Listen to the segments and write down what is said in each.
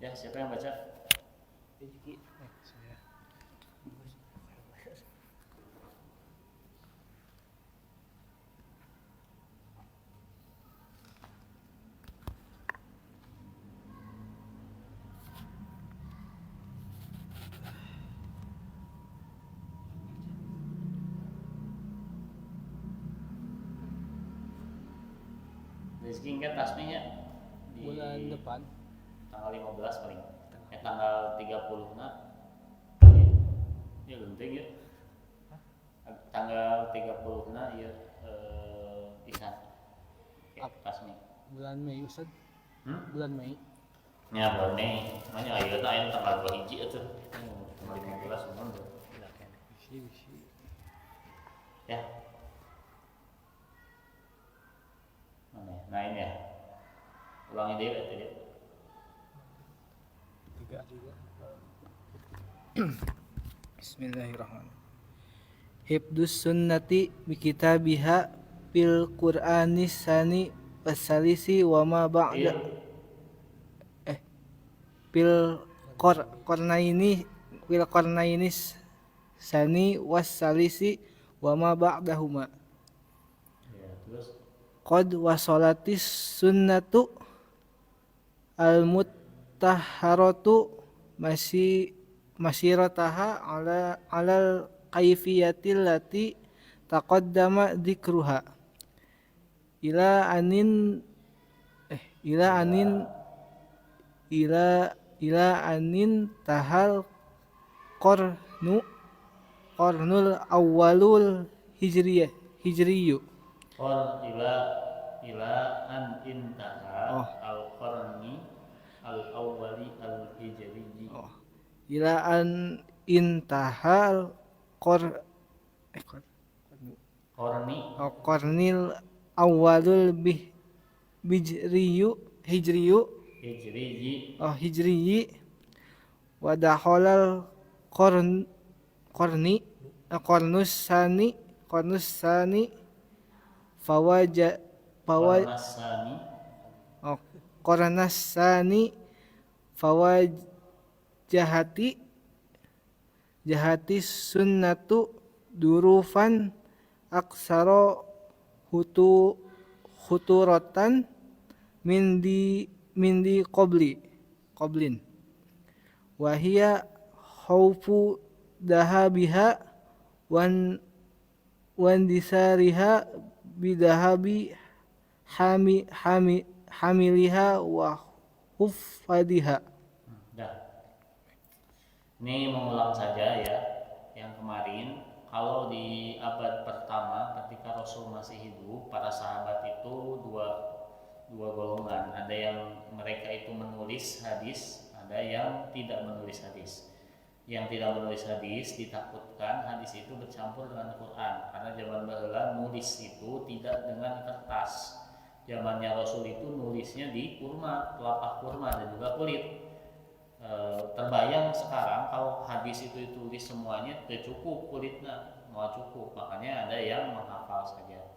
Ya, siapa yang baca? Saya. Rizky ingat tasbihnya di Bulan depan. tanggal 15 paling. Tanggal 30 nah. Ya genting ya. Tanggal 30 nah ya Isan. Ya, tasbih. Bulan Mei Ustaz. Hmm? Bulan Mei. Ya, bulan Mei. Makanya ayeuna aya tanggal 2 hiji atuh. Tanggal 15 mun. Bisi. Ya. Mana ya? Nah ini ya. Ulangi deh tadi. 3. Bismillahirrahmanirrahim. Hibdus sunnati bi kitabiha fil Qur'anis sani wasalisi wa ma ba'da Iya. fil qarnainis sani wasalisi wa ma ba'dahuma. Ya, terus Qad wasalatis sunnatu al mutahharatu masirataha alal kaifiyatil lati taqaddama dzikruha ila anin ila anin ila ila anin tahal qarnul awwalul hijriyu. qol ila an intaha Oh, al qarni al awwali al hijri. oh. Ila an intahal qor Qarni qarnil awwalul hijriyu hijri hijriyi wa dakhalal qarni qarnus sani fawaja fawa qarnasani oh, qarnas sani fawajahati sunnatu durufan aksaro huturatan mindi qoblin wahia khaufu dahabiha wan disariha bidahabi hamiliha wa huffadiha. dah. Ini mengulang saja ya yang kemarin. Kalau di abad pertama ketika Rasul masih hidup, para sahabat itu dua golongan. Ada yang mereka itu menulis hadis, ada yang tidak menulis hadis. Yang tidak menulis hadis ditakutkan hadis itu bercampur dengan Quran, karena zaman baheula nulis itu tidak dengan kertas. Zamannya Rasul itu nulisnya di kurma, telapak kurma dan juga kulit. Terbayang sekarang kalau hadis itu ditulis semuanya tidak cukup kulitnya, mau cukup, makanya ada yang menghafal saja.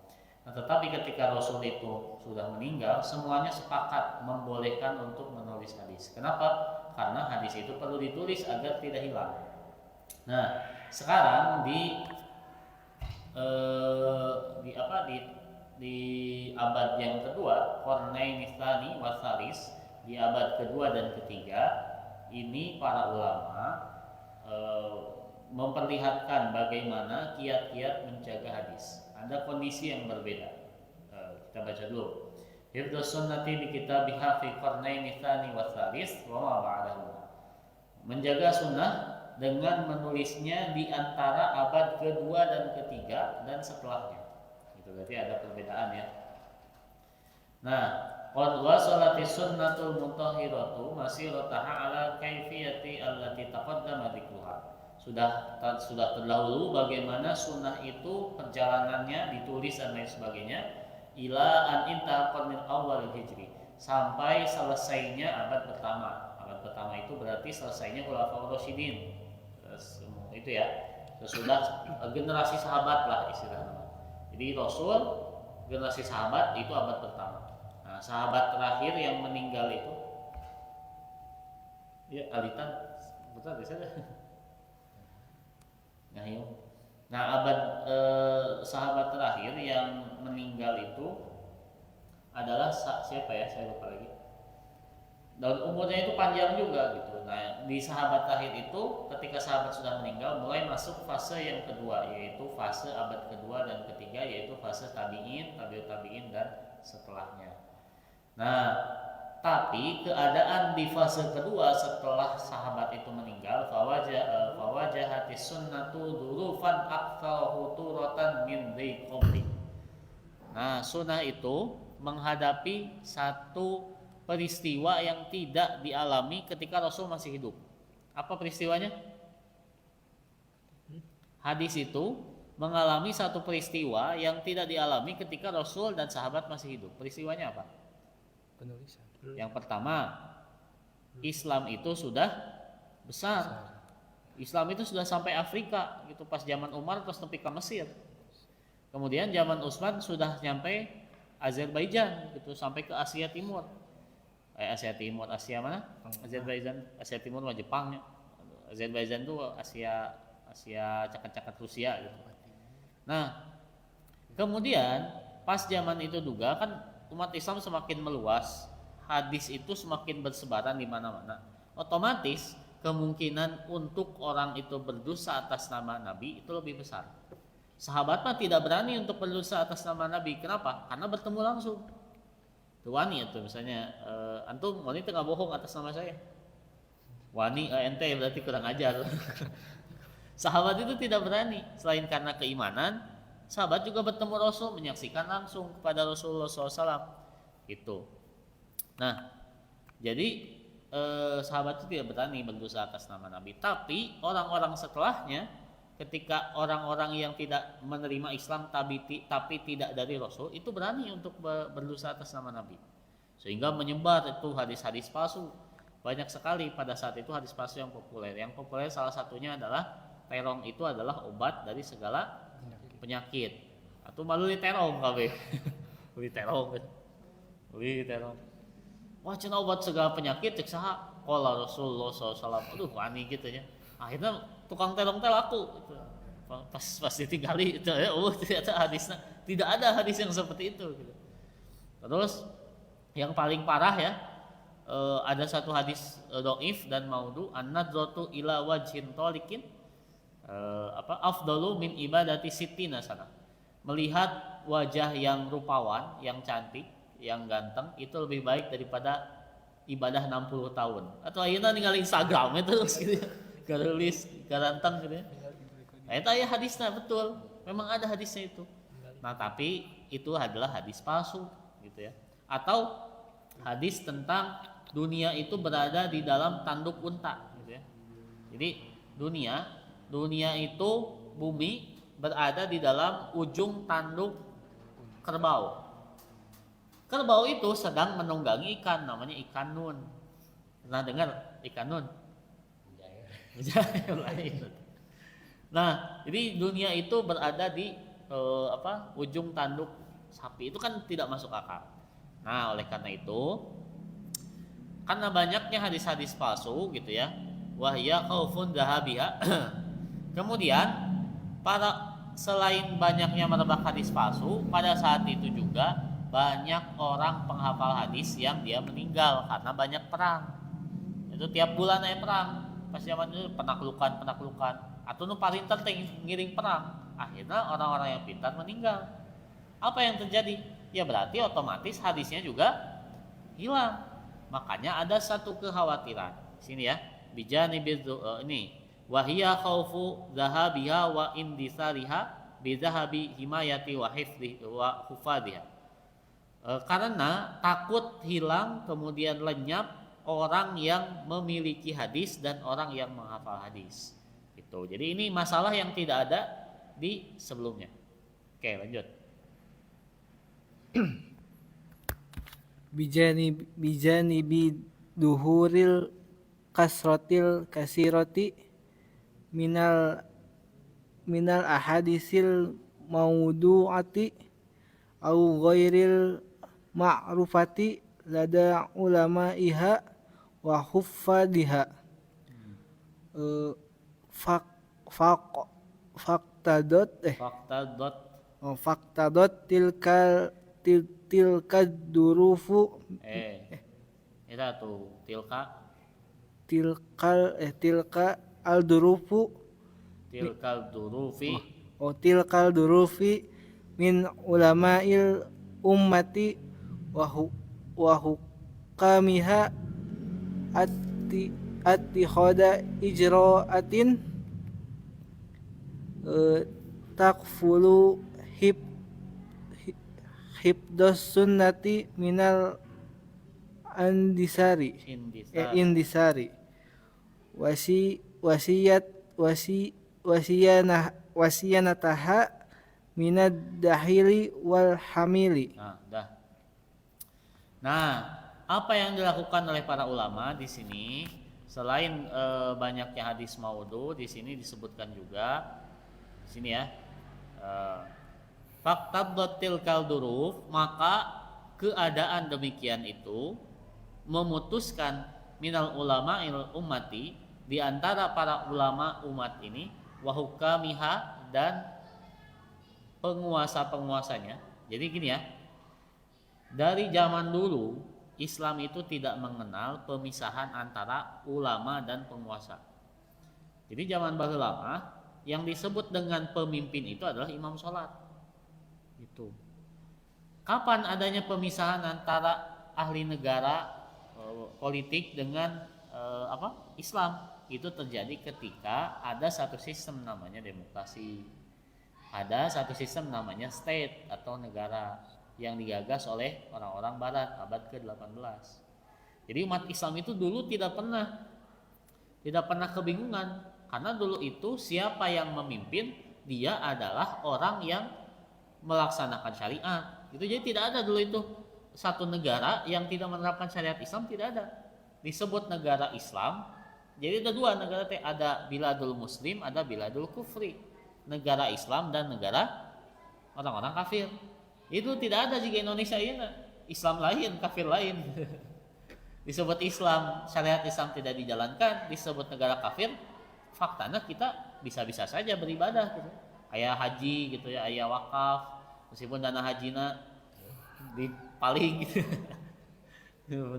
Nah, tetapi ketika Rasul itu sudah meninggal, semuanya sepakat membolehkan untuk menulis hadis. Kenapa? Karena hadis itu perlu ditulis agar tidak hilang. Nah, sekarang di abad yang kedua, Qarnaini Tsani Wasalis, di abad kedua dan ketiga, ini para ulama memperlihatkan bagaimana kiat-kiat menjaga hadis. Ada kondisi yang berbeda. Kita baca dulu. Hifdzus sunnati bi kitabiha fi qarnaini tsani wa tsalis wa ma ba'dahu. Menjaga sunnah dengan menulisnya di antara abad kedua dan ketiga dan setelahnya. Itu berarti ada perbedaan ya. Nah, qad wasalatis sunnatul mutahhiratu masirataha ala kaifiyati allati taqaddama dzikruha. Sudah terdahulu bagaimana sunnah itu perjalanannya ditulis dan lain sebagainya ila an inta qarnil awwal hijri, sampai selesainya abad pertama. Abad pertama itu berarti selesainya khulafaur rasyidin. Itu ya. Sesudah generasi sahabat lah istilahnya. Jadi Rasul generasi sahabat itu abad pertama. Nah, sahabat terakhir yang meninggal itu Ya, alitan. Betul bisa dah. Nah, yuk. Nah, sahabat terakhir yang meninggal itu adalah siapa ya? Saya lupa lagi. Dan umurnya itu panjang juga gitu. Nah, di sahabat terakhir itu ketika sahabat sudah meninggal mulai masuk fase yang kedua, yaitu fase abad kedua dan ketiga, yaitu fase tabi'in, tabi'ut tabi'in dan setelahnya. Nah, tapi keadaan di fase kedua setelah sahabat itu meninggal, fawajahatis sunnatu durufan aktsarahu turatan min dhiqomri. Nah, sunnah itu menghadapi satu peristiwa yang tidak dialami ketika Rasul masih hidup. Apa peristiwanya? Hadis itu mengalami satu peristiwa yang tidak dialami ketika Rasul dan sahabat masih hidup. Peristiwanya apa? Penulisan. Yang pertama, Islam itu sudah besar. Islam itu sudah sampai Afrika gitu pas zaman Umar, terus sampai ke Mesir. Kemudian zaman Utsman sudah nyampe Azerbaijan gitu, sampai ke Asia Timur. Asia Timur, Asia mana? Azerbaijan, Asia Timur mah Jepang ya. Azerbaijan itu Asia cakat-cakat Rusia gitu. Nah, kemudian pas zaman itu juga kan umat Islam semakin meluas, hadis itu semakin bersebaran di mana-mana. Otomatis kemungkinan untuk orang itu berdosa atas nama Nabi itu lebih besar. Sahabat mah tidak berani untuk berdosa atas nama Nabi. Kenapa? Karena bertemu langsung. Wani itu misalnya antum wanita nggak bohong atas nama saya. Wani ente berarti kurang ajar. Sahabat itu tidak berani selain karena keimanan. Sahabat juga bertemu Rasul, menyaksikan langsung kepada Rasulullah SAW. Itu. Nah, jadi sahabat itu tidak berani berdosa atas nama Nabi. Tapi orang-orang setelahnya, ketika orang-orang yang tidak menerima Islam tapi tidak dari Rasul, itu berani untuk berdosa atas nama Nabi. Sehingga menyebar itu hadis-hadis palsu. Banyak sekali pada saat itu hadis palsu yang populer. Yang populer salah satunya adalah terong itu adalah obat dari segala penyakit. Atau malu di terong kabeh. Beli terong. Beli terong. Wah, cenah obat segala penyakit cek saha? Qala Rasulullah SAW. Aduh, wani gitu ya. Akhirnya tukang terong teh laku gitu. Pas ditinggali itu ya, ternyata hadisnya tidak ada hadis yang seperti itu gitu. Terus yang paling parah ya, ada satu hadis dhaif dan maudhu, an-nadratu ila wajhin talikin afdalu min ibadati sittina sana. Melihat wajah yang rupawan, yang cantik, yang ganteng itu lebih baik daripada ibadah 60 tahun. Atau ayeuna ningali Instagram itu terus gitu. Garulis, garantang gitu ya. Nah, itu ya hadisnya betul. Memang ada hadisnya itu. Nah, tapi itu adalah hadis palsu gitu ya. Atau hadis tentang dunia itu berada di dalam tanduk unta gitu ya. Jadi dunia itu bumi berada di dalam ujung tanduk kerbau. Kerbau itu sedang menunggangi ikan, namanya ikan nun. Pernah dengar ikan nun? Nah, jadi dunia itu berada di ujung tanduk sapi, itu kan tidak masuk akal. Nah, oleh karena itu, karena banyaknya hadis-hadis palsu gitu ya, wahya khaufun dahabiha. Kemudian selain banyaknya merebak hadis palsu, pada saat itu juga banyak orang penghafal hadis yang dia meninggal karena banyak perang. Itu tiap bulan ada perang. Pas zaman itu penaklukan atau nu parinter teh ngiring perang, akhirnya orang-orang yang pintar meninggal. Apa yang terjadi? Ya berarti otomatis hadisnya juga hilang. Makanya ada satu kekhawatiran sini ya, bijani ini wahia khaufu zahabiha wa indisariha bizahabi himayati wa hifdhi wa hufadhiha. Karena takut hilang kemudian lenyap orang yang memiliki hadis dan orang yang menghafal hadis. Itu. Jadi ini masalah yang tidak ada di sebelumnya. Oke, lanjut. Bijani duhuril kasiroti minal ahadisil maudu'ati au ghairil ma'rufati lada ulama iha wa huffadiha. Fak fak faktadot Fakta dot faktadot tilka durufu Itu tuh tilka al durufu tilkal durufi tilkal durufi min ulama'il ummati wa hukamiha khoda ijra'atin takfulu hibdas sunnati minal indisari wasiyanataha minad dahili wal hamili. Nah, apa yang dilakukan oleh para ulama di sini selain banyaknya hadis maudhu, di sini disebutkan juga di sini ya. Faktadottil kalduruf, maka keadaan demikian itu memutuskan minal ulama il ummati, di antara para ulama umat ini, wahukamiha, dan penguasa-penguasanya. Jadi gini ya, dari zaman dulu Islam itu tidak mengenal pemisahan antara ulama dan penguasa. Jadi zaman baheula yang disebut dengan pemimpin itu adalah imam sholat. Itu. Kapan adanya pemisahan antara ahli negara politik dengan Islam? Itu terjadi ketika ada satu sistem namanya demokrasi, ada satu sistem namanya state atau negara yang digagas oleh orang-orang barat abad ke-18. Jadi umat Islam itu dulu tidak pernah kebingungan, karena dulu itu siapa yang memimpin, dia adalah orang yang melaksanakan syariat. Itu jadi tidak ada dulu itu satu negara yang tidak menerapkan syariat Islam, tidak ada. Disebut negara Islam. Jadi ada dua negara, ada biladul muslim, ada biladul kufri. Negara Islam dan negara orang-orang kafir. Itu tidak ada jika Indonesia ini Islam lain, kafir lain. Disebut Islam, syariat Islam tidak dijalankan, disebut negara kafir. Faktanya kita bisa-bisa saja beribadah gitu. Kayak haji gitu ya, aya wakaf, meskipun dana hajina dipaling gitu.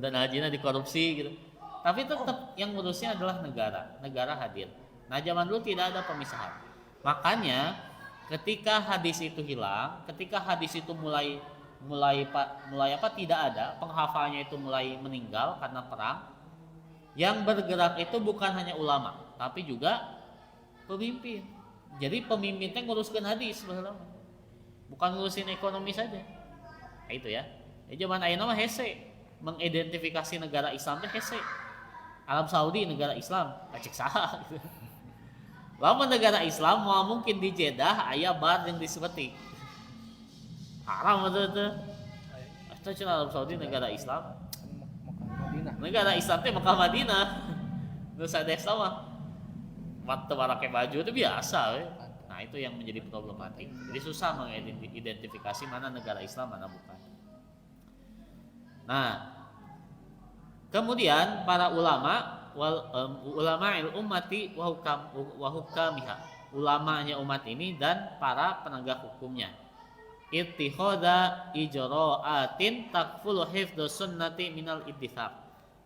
Dana hajina dikorupsi gitu. Tapi tetap yang ngurusnya adalah negara hadir. Nah, zaman dulu tidak ada pemisahan. Makanya ketika hadis itu hilang, ketika hadis itu mulai tidak ada, penghafalnya itu mulai meninggal karena perang, yang bergerak itu bukan hanya ulama, tapi juga pemimpin. Jadi pemimpinnya nguruskan hadis sebenarnya, bukan ngurusin ekonomi saja. Nah, itu ya. Zaman ayeuna mah hese mengidentifikasi negara Islam teh hese. Arab Saudi negara Islam, cek saha gitu. Lama negara Islam mau mungkin di Jeddah aya bar yang disebuti. Haram itu. Itu cina Arab Saudi negara Islam. Negara Islam teh Mekah Madinah. Nu sadesa mah mata pakai baju itu biasa we. Nah, itu yang menjadi problematik. Jadi susah mengidentifikasi mana negara Islam, mana bukan. Nah, kemudian para ulama ulama'il ummati wa hukamiha, ulamanya umat ini dan para penegak hukumnya. Ittikhadha ijra'atin takfulu hifdzus sunnati minal iddithar.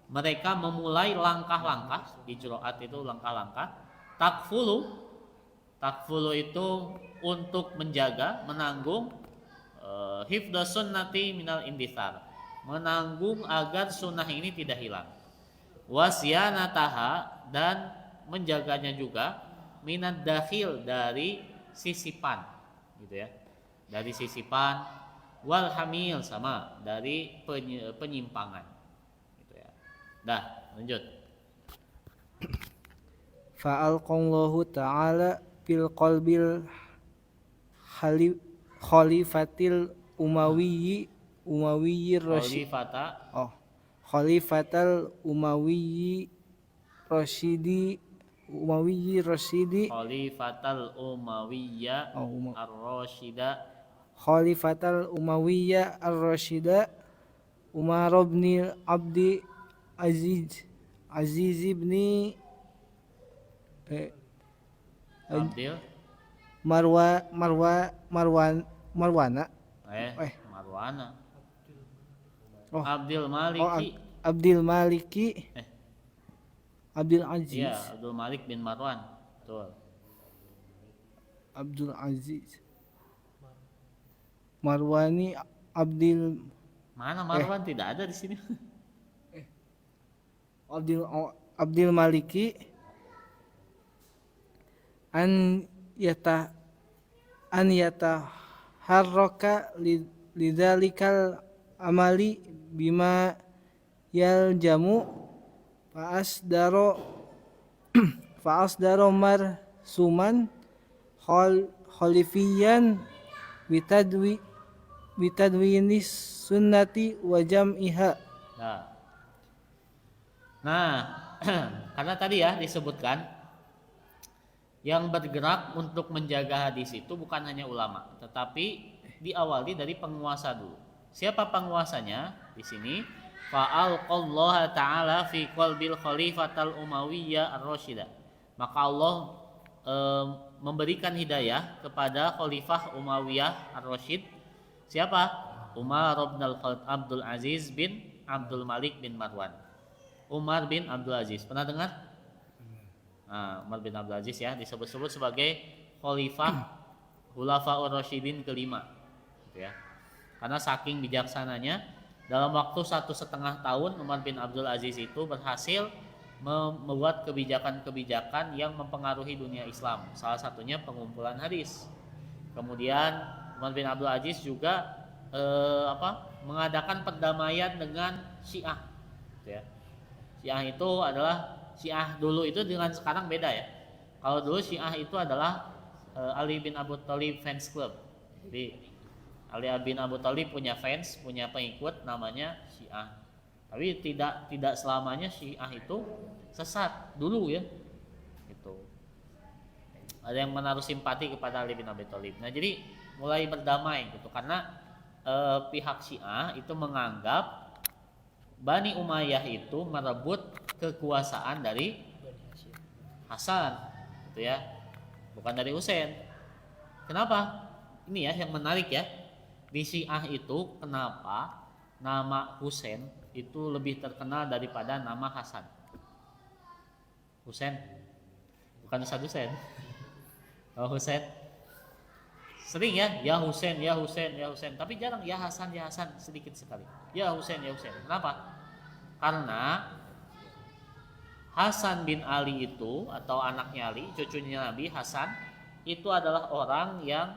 Mereka memulai langkah-langkah, ijra'at itu langkah-langkah, takfulu itu untuk menjaga, menanggung, hifdzus sunnati minal indithar, menanggung agar sunnah ini tidak hilang. Wasyanataha, dan menjaganya juga, minad dakhil, dari sisipan gitu ya, dari sisipan, wal hamil, sama dari penyimpangan gitu ya. Dah, lanjut. Fa'alqallahu ta'ala fil qalbil khalifatil umawiyyi rasyid khalifatal umawiyyi rasyidi Khalifatal Umayyah ar-Rasyida Umar bin Abdi Aziz ibni Abdil Marwana. Eh. Marwana. Oh, Abdul oh Maliki. Abdul Maliki. Eh. Abdul Aziz. Iya, Abdul Malik bin Marwan. Betul. Abdul Aziz. Marwani Abdul Mana Marwan tidak ada di sini. Abdul Maliki an harroka lidzalikal amali bima yaljamu fa'asdaro marsuman khalifiyan bitadwinis sunnati wa jam'iha. Nah, karena tadi ya disebutkan yang bergerak untuk menjaga hadis itu bukan hanya ulama, tetapi diawali dari penguasa dulu. Siapa penguasanya? Di sini fa'alqallaha ta'ala fi qalbil khalifatal umawiyyah ar-rasyidah. Maka Allah memberikan hidayah kepada Khalifah Umayyah ar-Rasyid. Siapa? Umar bin Abdul Aziz bin Abdul Malik bin Marwan. Umar bin Abdul Aziz, pernah dengar? Nah, Umar bin Abdul Aziz ya disebut-sebut sebagai Khalifah Khulafaur Rasyidin kelima, gitu ya. Karena saking bijaksananya, dalam waktu 1,5 tahun Umar bin Abdul Aziz itu berhasil membuat kebijakan-kebijakan yang mempengaruhi dunia Islam. Salah satunya pengumpulan hadis. Kemudian Umar bin Abdul Aziz juga mengadakan perdamaian dengan Syiah, gitu ya. Syiah itu adalah Syiah dulu itu dengan sekarang beda ya. Kalau dulu Syiah itu adalah Ali bin Abu Thalib fans club. Jadi Ali bin Abu Thalib punya fans, punya pengikut namanya Syiah. Tapi tidak selamanya Syiah itu sesat dulu ya. Gitu. Ada yang menaruh simpati kepada Ali bin Abi Thalib. Nah, jadi mulai berdamai gitu karena pihak Syiah itu menganggap Bani Umayyah itu merebut kekuasaan dari Hasan, gitu ya, bukan dari Husain. Kenapa? Ini ya yang menarik ya. Di Syiah itu kenapa nama Husain itu lebih terkenal daripada nama Hasan? Husain, bukan Ustaz Husain. Oh Husain, sering ya Husain, ya Husain, ya Husain. Tapi jarang ya Hasan, sedikit sekali. Ya Husain, ya Husain. Kenapa? Karena Hasan bin Ali itu atau anaknya Ali, cucunya Nabi Hasan itu adalah orang yang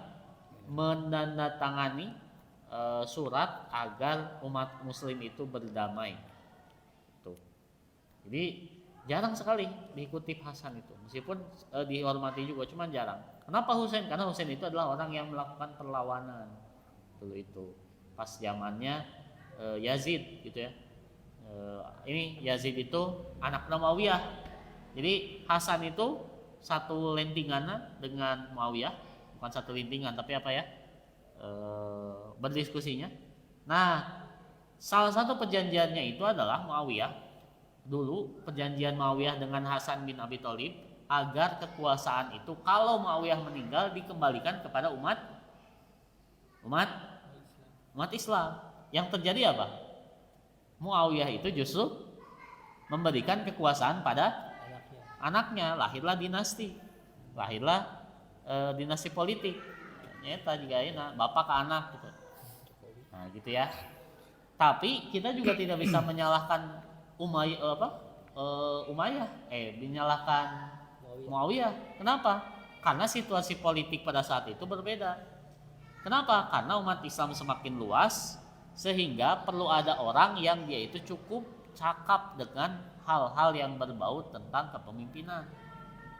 menandatangani surat agar umat muslim itu berdamai. Tuh. Jadi jarang sekali diikuti Hasan itu, meskipun dihormati juga, cuman jarang. Kenapa Husain? Karena Husain itu adalah orang yang melakukan perlawanan dulu itu pas zamannya Yazid gitu ya. Ini Yazid itu anak Muawiyah. Jadi Hasan itu satu lentingan dengan Muawiyah, bukan satu lentingan tapi apa ya? Berdiskusinya. Nah, salah satu perjanjiannya itu adalah Muawiyah. Dulu perjanjian Muawiyah dengan Hasan bin Abi Thalib agar kekuasaan itu kalau Muawiyah meninggal dikembalikan kepada umat Islam. Yang terjadi apa? Muawiyah itu justru memberikan kekuasaan pada anaknya. Lahirlah dinasti politik. Nyata juga enak, bapak ke anak gitu. Nah, gitu ya. Tapi kita juga tidak bisa menyalahkan menyalahkan Muawiyah. Kenapa? Karena situasi politik pada saat itu berbeda. Kenapa? Karena umat Islam semakin luas sehingga perlu ada orang yang dia itu cukup cakap dengan hal-hal yang berbau tentang kepemimpinan.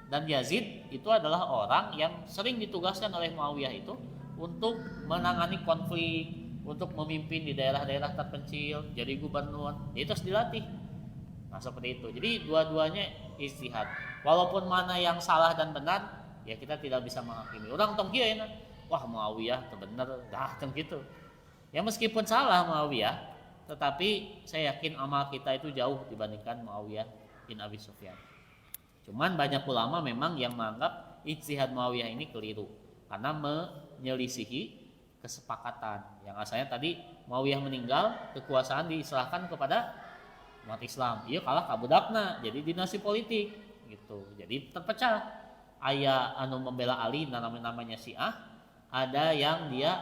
Dan Yazid itu adalah orang yang sering ditugaskan oleh Muawiyah itu untuk menangani konflik, untuk memimpin di daerah-daerah terpencil, jadi gubernur. Itu harus dilatih. Nah, seperti itu. Jadi dua-duanya ijtihad. Walaupun mana yang salah dan benar, ya kita tidak bisa menghakimi. Orang tong kieu enak. Wah, Muawiyah teu bener, dah tong gitu. Ya meskipun salah Muawiyah, tetapi saya yakin amal kita itu jauh dibandingkan Muawiyah bin Abi Sufyan. Cuman banyak ulama memang yang menganggap ijtihad Muawiyah ini keliru karena menyelisihi kesepakatan. Yang asalnya tadi Muawiyah meninggal, kekuasaan diserahkan kepada umat Islam. Iya kalah kabudakna, jadi dinasti politik gitu. Jadi terpecah. Aya anu membela Ali namanya Syiah, ada yang dia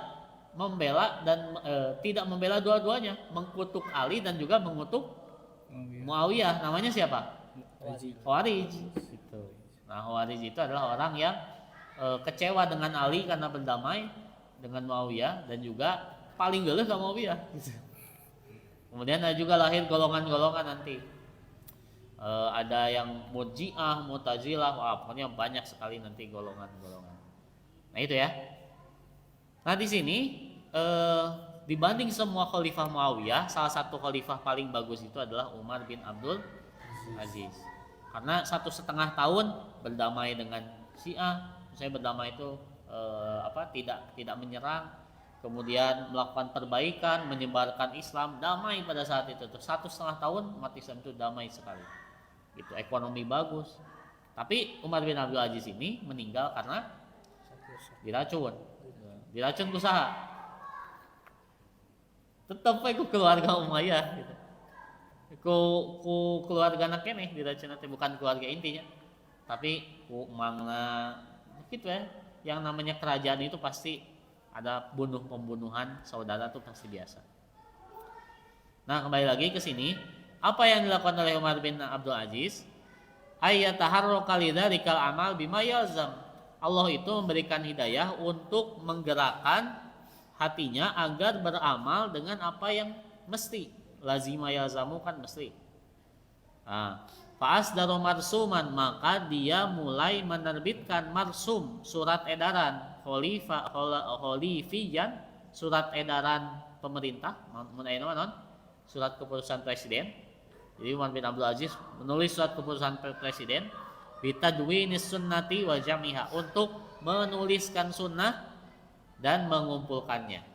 membela dan tidak membela dua-duanya, mengkutuk Ali dan juga mengutuk Muawiyah. Namanya siapa? Khawarij gitu. Nah, Khawarij itu adalah orang yang kecewa dengan Ali karena berdamai dengan Muawiyah dan juga paling geuleuh ke Muawiyah gitu. Kemudian ada juga lahir golongan-golongan nanti. Ada yang Murji'ah, Mu'tazilah, pokoknya banyak sekali nanti golongan-golongan. Nah, itu ya. Nah, di sini dibanding semua khalifah Muawiyah, salah satu khalifah paling bagus itu adalah Umar bin Abdul Aziz. Karena 1,5 tahun berdamai dengan Syiah, saya berdamai itu tidak menyerang, kemudian melakukan perbaikan, menyebarkan Islam, damai pada saat itu. 1,5 tahun umat Islam itu damai sekali. Gitu, ekonomi bagus. Tapi Umar bin Abdul Aziz ini meninggal karena diracun usaha. Tetap ku keluarga Umayyah gitu. Ku keluarga anak keneh diracun nanti, bukan keluarga intinya. Tapi ku mangna gitu ya. Yang namanya kerajaan itu pasti ada pembunuhan saudara tuh pasti biasa. Nah, kembali lagi ke sini, apa yang dilakukan oleh Umar bin Abdul Aziz? Ayyataharraka lidzarikal amal bima yalzam. Allah itu memberikan hidayah untuk menggerakkan hatinya agar beramal dengan apa yang mesti. Lazima yalzamu kan mesti. Fa'asdaru marsuman, maka dia mulai menerbitkan marsum, surat edaran kholifiyan, surat edaran pemerintah, surat keputusan presiden. Jadi Umar bin Abdul Aziz menulis surat keputusan presiden bitadwinis sunnati wa jamiha, untuk menuliskan sunnah dan mengumpulkannya.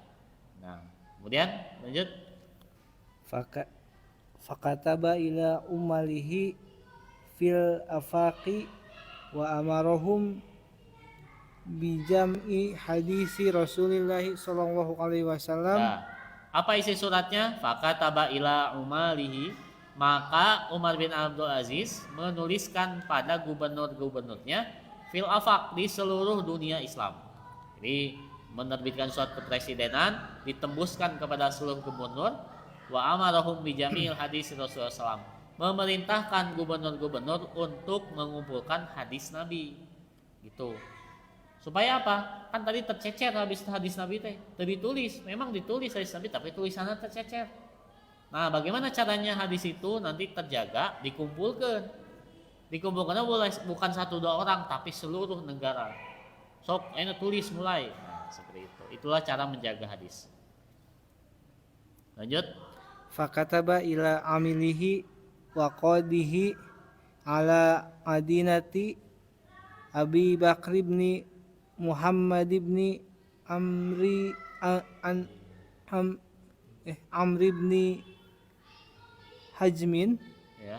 Nah, kemudian lanjut. Fakataba ila umalihi fil afaqi wa amarahum bijam'i hadisi Rasulullah sallallahu alaihi wasallam. Nah, apa isi suratnya? Fakataba ila umalihi, maka Umar bin Abdul Aziz menuliskan pada gubernur-gubernurnya fil afaq, di seluruh dunia Islam. Jadi menerbitkan surat kepresidenan, ditembuskan kepada seluruh gubernur. Wa amarahum bijamil hadis Rasulullah SAW, memerintahkan gubernur-gubernur untuk mengumpulkan hadis Nabi gitu. Supaya apa? Kan tadi tercecer habis hadis Nabi teh. Tadi ditulis, memang ditulis hadis Nabi tapi tulisannya tercecer. Nah, bagaimana caranya hadis itu nanti terjaga, dikumpulkan? Dikumpulkannya bukan 1-2 orang tapi seluruh negara. Sok, enak tulis mulai. Nah, seperti itu. Itulah cara menjaga hadis. Lanjut. Fakataba ila amilihi wa qadihi ala adinati Abi Bakr ibn Muhammad ibn Amr ibn Hajmin, Ya.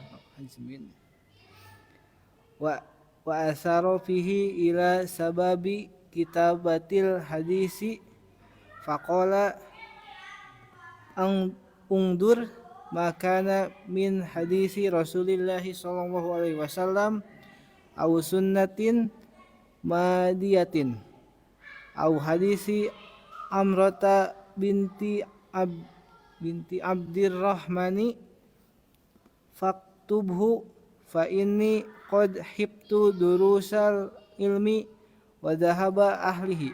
wa asara fihi ila sababi kitabatil hadisi faqala ungdur makana min hadisi Rasulillah sallallahu alaihi wasallam aw sunnatin madiyatin aw hadisi Amrata binti Abdirrahmani faktubhu fa inni qad hibtu durusal ilmi wa dhahaba ahlihi.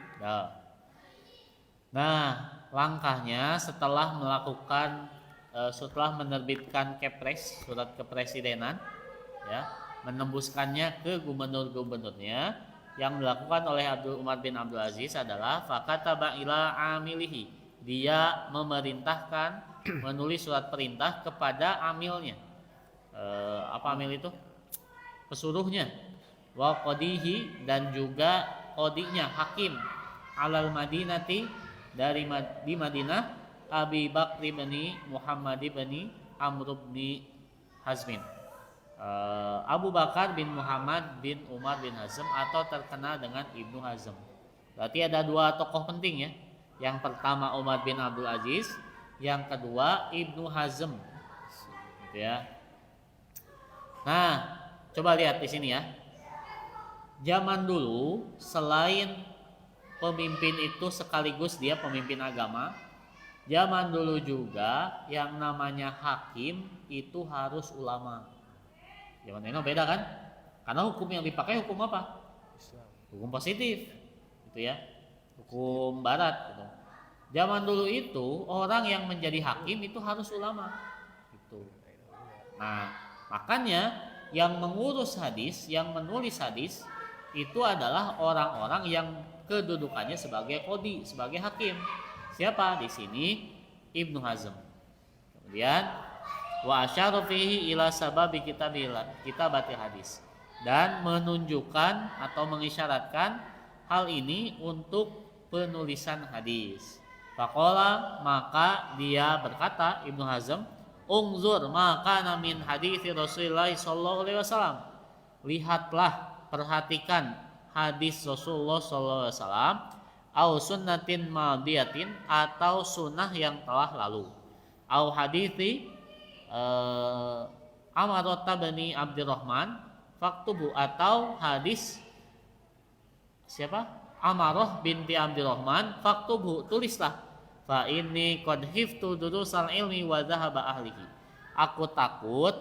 Nah, langkahnya setelah menerbitkan kepres, surat kepresidenan, ya, menembuskannya ke gubernur-gubernurnya, yang dilakukan oleh Umar bin Abdul Aziz adalah fakataba ila amilihi, dia memerintahkan menulis surat perintah kepada amilnya. Apa amil itu? Pesuruhnya. Wa qadihi, dan juga qadinya, hakim, alal madinati, di Madinah, Abi Bakr bin Muhammad bin Amr bin Hazmin. Abu Bakar bin Muhammad bin Umar bin Hazm atau terkenal dengan Ibnu Hazm. Berarti ada dua tokoh penting ya. Yang pertama Umar bin Abdul Aziz, yang kedua Ibnu Hazm. Gitu ya. Nah, coba lihat di sini ya. Zaman dulu selain pemimpin itu sekaligus dia pemimpin agama, zaman dulu juga yang namanya hakim itu harus ulama. Zaman ini beda kan? Karena hukum yang dipakai hukum apa? Islam. Hukum positif, gitu ya. Hukum barat. Gitu. Zaman dulu itu orang yang menjadi hakim itu harus ulama. Gitu. Nah, makanya yang mengurus hadis, yang menulis hadis itu adalah orang-orang yang kedudukannya sebagai qadhi, sebagai hakim. Siapa di sini? Ibnu Hazm. Kemudian wa asyara fihi ila sababi kitabatil hadis, dan menunjukkan atau mengisyaratkan hal ini untuk penulisan hadis. Faqala, maka dia berkata Ibnu Hazm, ungzur maka min hadits Rasulullah sallallahu alaihi wasallam. Lihatlah, perhatikan hadis Rasulullah sallallahu alaihi wasallam, au sunnatin madiyatin, atau sunnah yang telah lalu, au hadithi Amarata bani Abdurrahman faktubu, atau hadis siapa? Amarah binti Abdurrahman faktubu, tulislah. Fa inni qad hiftu durusal ilmi wa dhahaba ahlihi. Aku takut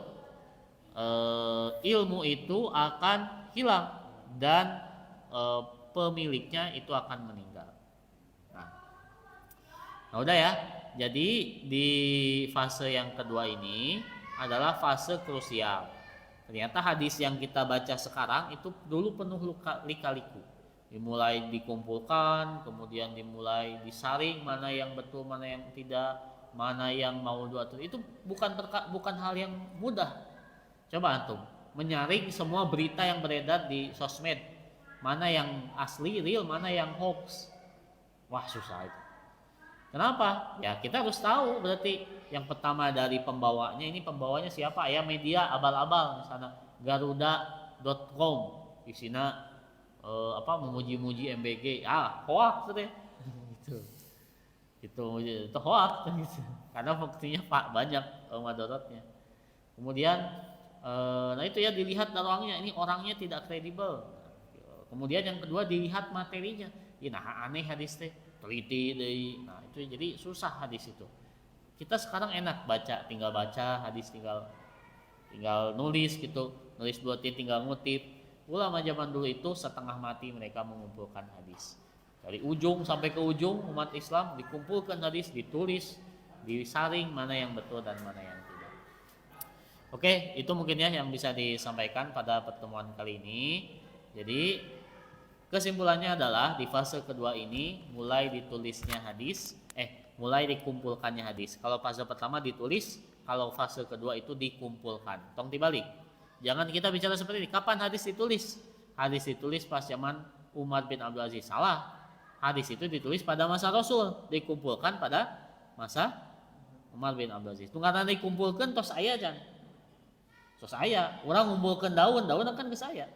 ilmu itu akan hilang dan pemiliknya itu akan meninggal. Nah, udah ya. Jadi di fase yang kedua ini adalah fase krusial. Ternyata hadis yang kita baca sekarang itu dulu penuh lika-liku. Dimulai dikumpulkan, kemudian dimulai disaring mana yang betul, mana yang tidak, mana yang maudhu atau itu bukan hal yang mudah. Coba antum menyaring semua berita yang beredar di sosmed, mana yang asli, real, mana yang hoax. Wah, susah itu. Kenapa? Ya kita harus tahu berarti yang pertama dari pembawanya, ini pembawanya siapa? Ya media abal-abal misalnya garuda.com, isinya memuji-muji MBG, hoax deh. Itu hoax gitu. Karena buktinya banyak madaratnya. Kemudian nah itu ya dilihat ini orangnya tidak kredibel. Kemudian yang kedua dilihat materinya. Nah aneh hadis teh, teliti deh. Nah itu jadi susah hadis itu. Kita sekarang enak tinggal baca hadis, tinggal nulis gitu, nulis buatin tinggal ngutip. Ulama zaman dulu itu setengah mati mereka mengumpulkan hadis. Dari ujung sampai ke ujung umat Islam dikumpulkan hadis, ditulis, disaring mana yang betul dan mana yang tidak. Oke, itu mungkin ya yang bisa disampaikan pada pertemuan kali ini. Jadi kesimpulannya adalah di fase kedua ini mulai dikumpulkannya hadis. Kalau fase pertama ditulis, kalau fase kedua itu dikumpulkan. Tong dibalik. Jangan kita bicara seperti ini. Kapan hadis ditulis? Hadis ditulis pas zaman Umar bin Abdul Aziz. Salah. Hadis itu ditulis pada masa Rasul, dikumpulkan pada masa Umar bin Abdul Aziz. Karena dikumpulkan tos aya jan. Tos aya, orang ngumpulkan daun akan ke saya.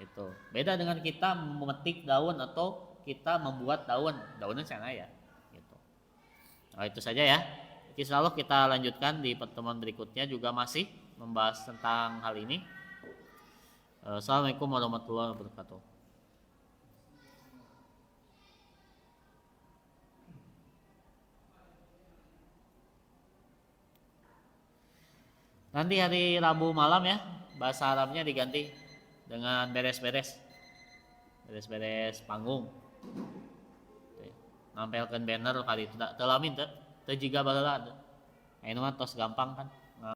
Itu. Beda dengan kita memetik daun atau kita membuat daunnya saya ya. Gitu. Nah, itu saja ya. Insya Allah kita lanjutkan di pertemuan berikutnya juga masih membahas tentang hal ini. Assalamualaikum warahmatullahi wabarakatuh. Nanti hari Rabu malam ya, bahasa Arabnya diganti dengan beres-beres panggung. Nampelkan banner kali itu telamin teh jiga baheula. Anu mah tos gampang kan.